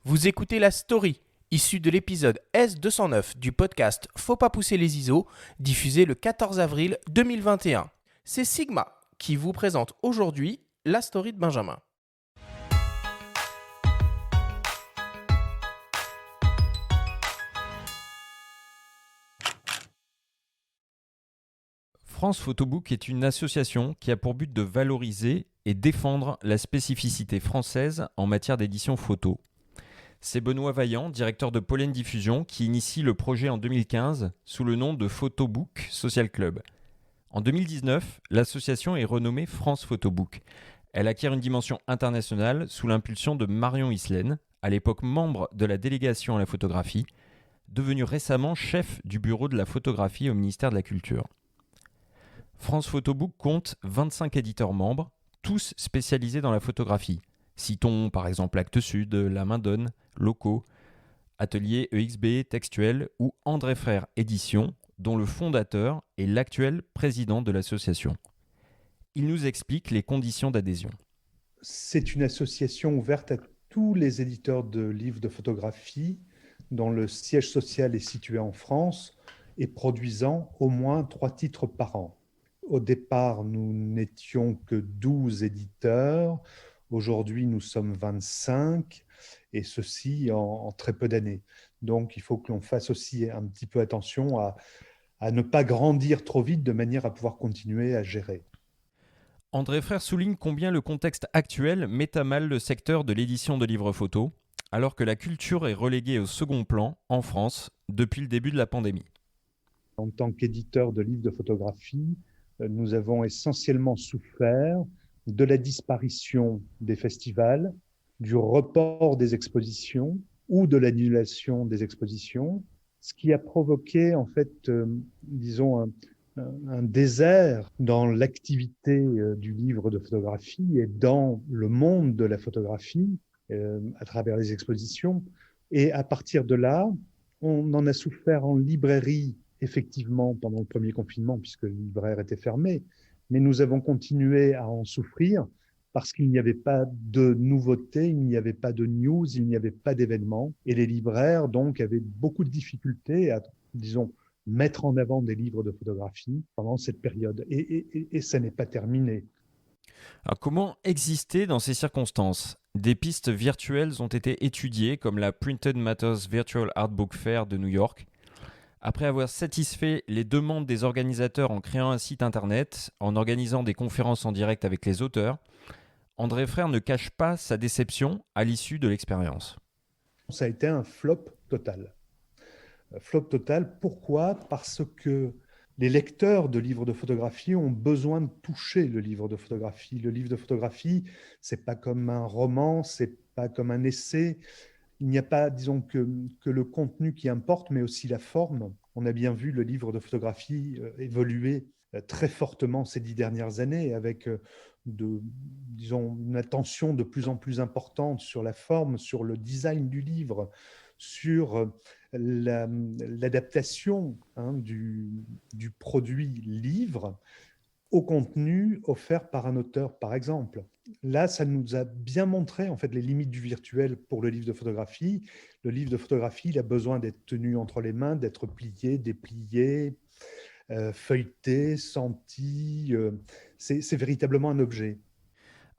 Vous écoutez la story, issue de l'épisode S209 du podcast Faut pas pousser les ISO, diffusé le 14 avril 2021. C'est Sigma qui vous présente aujourd'hui la story de Benjamin. France Photobook est une association qui a pour but de valoriser et défendre la spécificité française en matière d'édition photo. C'est Benoît Vaillant, directeur de Pollen Diffusion, qui initie le projet en 2015 sous le nom de Photobook Social Club. En 2019, l'association est renommée France Photobook. Elle acquiert une dimension internationale sous l'impulsion de Marion Islaine, à l'époque membre de la délégation à la photographie, devenue récemment chef du bureau de la photographie au ministère de la Culture. France Photobook compte 25 éditeurs membres, tous spécialisés dans la photographie. Citons par exemple Actes Sud, La Main Donne, Locaux, Atelier EXB, Textuel ou André Frères Éditions, dont le fondateur est l'actuel président de l'association. Il nous explique les conditions d'adhésion. C'est une association ouverte à tous les éditeurs de livres de photographie dont le siège social est situé en France et produisant au moins 3 titres par an. Au départ, nous n'étions que 12 éditeurs. Aujourd'hui, nous sommes 25, et ceci en très peu d'années. Donc, il faut que l'on fasse aussi un petit peu attention à ne pas grandir trop vite de manière à pouvoir continuer à gérer. André Frères souligne combien le contexte actuel met à mal le secteur de l'édition de livres photos, alors que la culture est reléguée au second plan en France depuis le début de la pandémie. En tant qu'éditeur de livres de photographie, nous avons essentiellement souffert de la disparition des festivals, du report des expositions ou de l'annulation des expositions, ce qui a provoqué en fait, un désert dans l'activité du livre de photographie et dans le monde de la photographie à travers les expositions. Et à partir de là, on en a souffert en librairie, effectivement, pendant le premier confinement, puisque les libraires étaient fermés, mais nous avons continué à en souffrir parce qu'il n'y avait pas de nouveautés, il n'y avait pas de news, il n'y avait pas d'événements. Et les libraires, donc, avaient beaucoup de difficultés à, mettre en avant des livres de photographie pendant cette période. Et ça n'est pas terminé. Alors, comment exister dans ces circonstances ? Des pistes virtuelles ont été étudiées, comme la Printed Matters Virtual Art Book Fair de New York. Après avoir satisfait les demandes des organisateurs en créant un site internet, en organisant des conférences en direct avec les auteurs, André Frères ne cache pas sa déception à l'issue de l'expérience. Ça a été un flop total. Flop total, pourquoi ? Parce que les lecteurs de livres de photographie ont besoin de toucher le livre de photographie. Le livre de photographie, c'est pas comme un roman, c'est pas comme un essai. Il n'y a pas, que le contenu qui importe, mais aussi la forme. On a bien vu le livre de photographie évoluer très fortement ces 10 dernières années, avec une attention de plus en plus importante sur la forme, sur le design du livre, sur l'adaptation du produit livre au contenu offert par un auteur, par exemple. Là, ça nous a bien montré en fait les limites du virtuel pour le livre de photographie. Le livre de photographie, il a besoin d'être tenu entre les mains, d'être plié, déplié, feuilleté, senti. C'est véritablement un objet.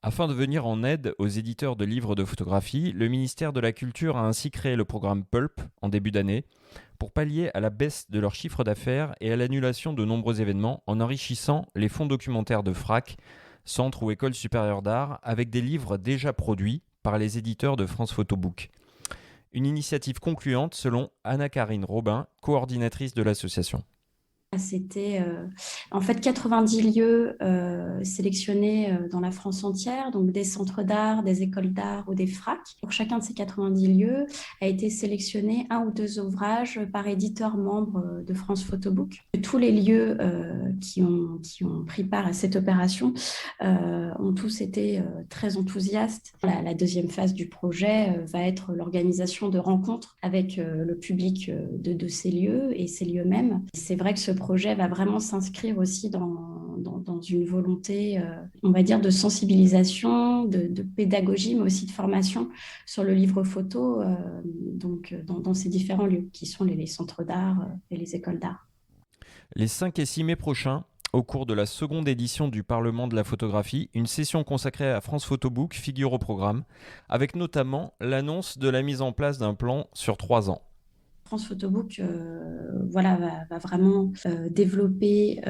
Afin de venir en aide aux éditeurs de livres de photographie, le ministère de la Culture a ainsi créé le programme Pulp en début d'année pour pallier à la baisse de leur chiffre d'affaires et à l'annulation de nombreux événements en enrichissant les fonds documentaires de FRAC, Centre ou École supérieure d'art, avec des livres déjà produits par les éditeurs de France Photobook. Une initiative concluante selon Anna-Karine Robin, coordinatrice de l'association. C'était en fait 90 lieux sélectionnés dans la France entière, donc des centres d'art, des écoles d'art ou des FRAC. Pour chacun de ces 90 lieux a été sélectionné 1 ou 2 ouvrages par éditeur membre de France Photobook. Tous les lieux qui ont pris part à cette opération ont tous été très enthousiastes. La deuxième phase du projet va être l'organisation de rencontres avec le public de ces lieux et ces lieux mêmes. C'est vrai que ce projet va vraiment s'inscrire aussi dans une volonté, on va dire, de sensibilisation, de pédagogie, mais aussi de formation sur le livre photo, donc dans ces différents lieux qui sont les centres d'art et les écoles d'art. Les 5 et 6 mai prochains, au cours de la seconde édition du Parlement de la photographie, une session consacrée à France Photobook figure au programme, avec notamment l'annonce de la mise en place d'un plan sur 3 ans. France Photobook va vraiment développer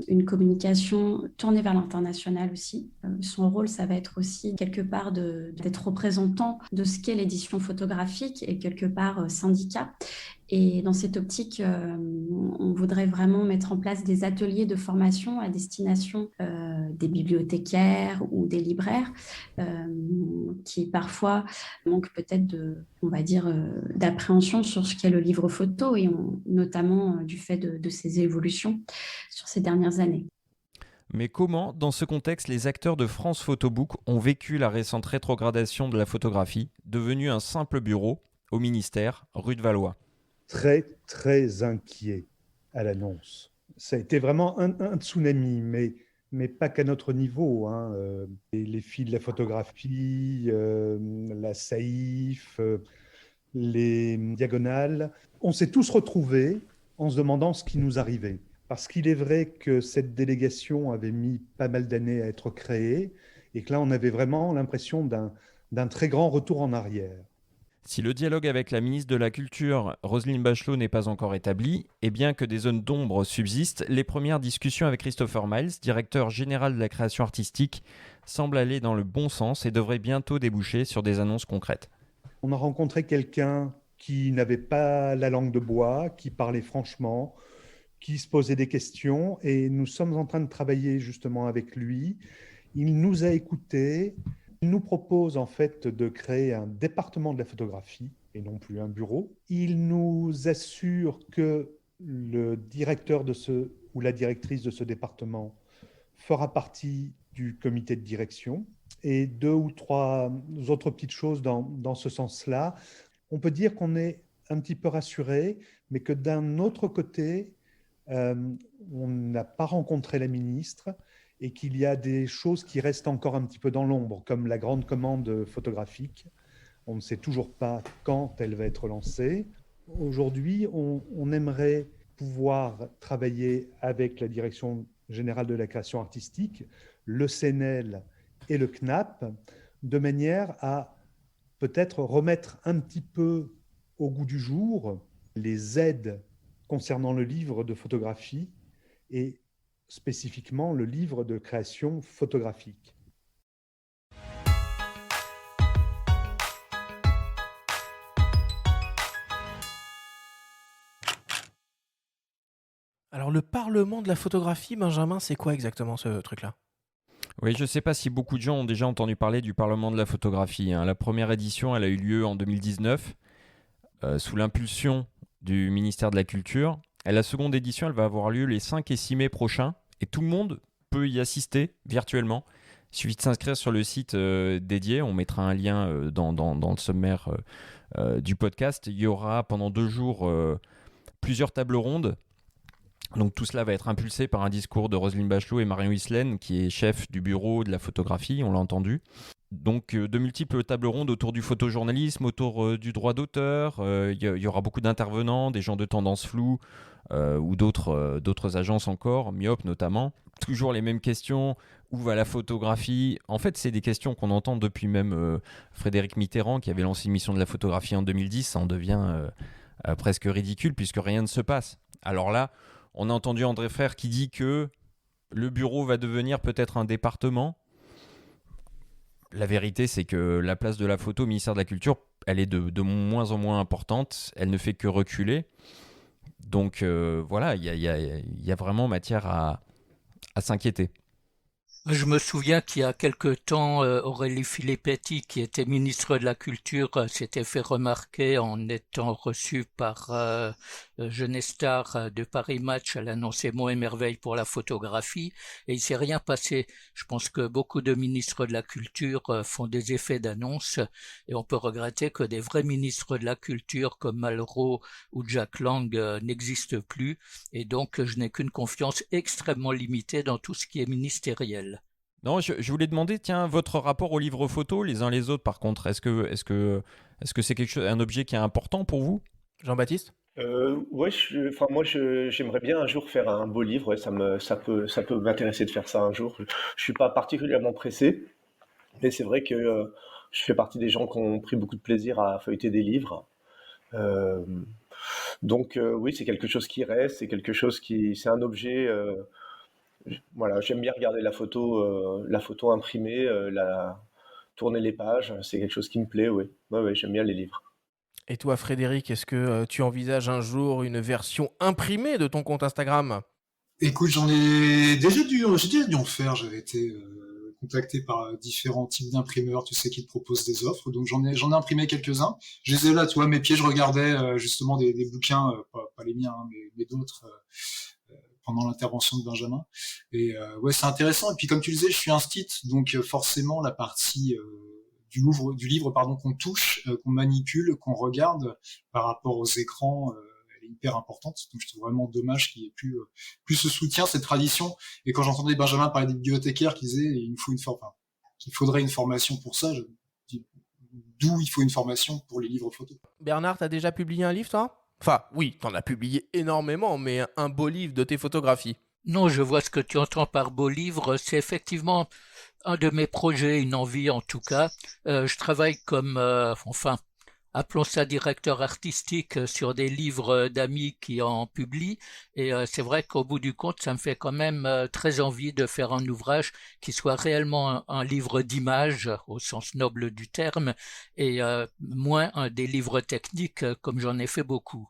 une communication tournée vers l'international aussi. Son rôle, ça va être aussi quelque part d'être représentant de ce qu'est l'édition photographique et quelque part syndicat. Et dans cette optique, on voudrait vraiment mettre en place des ateliers de formation à destination des bibliothécaires ou des libraires qui parfois manquent peut-être d'appréhension sur ce qu'est le livre photo et notamment du fait de ces évolutions sur ces dernières années. Mais comment, dans ce contexte, les acteurs de France Photobook ont vécu la récente rétrogradation de la photographie, devenue un simple bureau au ministère, rue de Valois? Très, très inquiet à l'annonce. Ça a été vraiment un tsunami, mais pas qu'à notre niveau. Les filles de la photographie, la Saïf, les diagonales, on s'est tous retrouvés en se demandant ce qui nous arrivait. Parce qu'il est vrai que cette délégation avait mis pas mal d'années à être créée et que là, on avait vraiment l'impression d'un très grand retour en arrière. Si le dialogue avec la ministre de la Culture, Roselyne Bachelot, n'est pas encore établi, et bien que des zones d'ombre subsistent, les premières discussions avec Christopher Miles, directeur général de la création artistique, semblent aller dans le bon sens et devraient bientôt déboucher sur des annonces concrètes. On a rencontré quelqu'un qui n'avait pas la langue de bois, qui parlait franchement, qui se posait des questions, et nous sommes en train de travailler justement avec lui. Il nous a écoutés. Il nous propose en fait de créer un département de la photographie et non plus un bureau. Il nous assure que le directeur ou la directrice de ce département fera partie du comité de direction. Et 2 ou 3 autres petites choses dans ce sens-là. On peut dire qu'on est un petit peu rassuré, mais que d'un autre côté, on n'a pas rencontré la ministre et qu'il y a des choses qui restent encore un petit peu dans l'ombre, comme la grande commande photographique. On ne sait toujours pas quand elle va être lancée. Aujourd'hui, on aimerait pouvoir travailler avec la Direction générale de la création artistique, le CNL et le CNAP, de manière à peut-être remettre un petit peu au goût du jour les aides concernant le livre de photographie et spécifiquement le livre de création photographique. Alors le Parlement de la photographie, Benjamin, c'est quoi exactement ce truc-là ? Oui, je ne sais pas si beaucoup de gens ont déjà entendu parler du Parlement de la photographie. La première édition, elle a eu lieu en 2019, sous l'impulsion du ministère de la Culture. Et la seconde édition, elle va avoir lieu les 5 et 6 mai prochains. Et tout le monde peut y assister virtuellement. Il suffit de s'inscrire sur le site dédié. On mettra un lien dans le sommaire du podcast. Il y aura pendant 2 jours plusieurs tables rondes. Donc tout cela va être impulsé par un discours de Roselyne Bachelot et Marion Islaine, qui est chef du bureau de la photographie, on l'a entendu. Donc de multiples tables rondes autour du photojournalisme, autour du droit d'auteur. Il y aura beaucoup d'intervenants, des gens de Tendance Floue ou d'autres agences encore, Myop notamment. Toujours les mêmes questions. Où va la photographie ? En fait, c'est des questions qu'on entend depuis même Frédéric Mitterrand, qui avait lancé une mission de la photographie en 2010. Ça en devient presque ridicule puisque rien ne se passe. Alors là, on a entendu André Frère qui dit que le bureau va devenir peut-être un département. La vérité, c'est que la place de la photo au ministère de la Culture, elle est de moins en moins importante. Elle ne fait que reculer. Donc voilà, il y a vraiment matière à s'inquiéter. Je me souviens qu'il y a quelque temps, Aurélie Filippetti, qui était ministre de la Culture, s'était fait remarquer en étant reçu par Jeunesse Star de Paris Match. Elle annonçait Mots et merveilles pour la photographie, et il s'est rien passé. Je pense que beaucoup de ministres de la Culture font des effets d'annonce, et on peut regretter que des vrais ministres de la Culture comme Malraux ou Jack Lang n'existent plus, et donc je n'ai qu'une confiance extrêmement limitée dans tout ce qui est ministériel. Non, je voulais demander, tiens, votre rapport aux livres photos, les uns les autres, par contre, est-ce que c'est quelque chose, un objet qui est important pour vous? Jean-Baptiste? Ouais, moi, j'aimerais bien un jour faire un beau livre. Ouais, ça peut m'intéresser de faire ça un jour. Je suis pas particulièrement pressé, mais c'est vrai que je fais partie des gens qui ont pris beaucoup de plaisir à feuilleter des livres. Euh, donc oui, c'est quelque chose qui reste, c'est un objet. Voilà, j'aime bien regarder la photo imprimée, tourner les pages. C'est quelque chose qui me plaît. Oui, ouais, ouais, j'aime bien les livres. Et toi, Frédéric, est-ce que tu envisages un jour une version imprimée de ton compte Instagram? Écoute, j'ai déjà dû en faire. J'avais été contacté par différents types d'imprimeurs, tu sais, qui te proposent des offres. Donc j'en ai imprimé quelques-uns. Je les ai là, tu vois, mes pieds, je regardais justement des bouquins, pas les miens, hein, mais d'autres. Pendant l'intervention de Benjamin. Et ouais, c'est intéressant. Et puis comme tu le disais, je suis un stit, donc forcément la partie du livre pardon, qu'on touche, qu'on manipule, qu'on regarde par rapport aux écrans, elle est hyper importante. Donc je trouve vraiment dommage qu'il n'y ait plus ce soutien, cette tradition. Et quand j'entendais Benjamin parler des bibliothécaires qui disaient qu'il faudrait une formation pour ça, je dis d'où il faut une formation pour les livres photos. Bernard, t'as déjà publié un livre, toi? Enfin, oui, t'en as publié énormément, mais un beau livre de tes photographies. Non, je vois ce que tu entends par beau livre. C'est effectivement un de mes projets, une envie en tout cas. Je travaille comme, appelons ça directeur artistique sur des livres d'amis qui en publient. Et c'est vrai qu'au bout du compte, ça me fait quand même très envie de faire un ouvrage qui soit réellement un livre d'images au sens noble du terme et moins des livres techniques comme j'en ai fait beaucoup.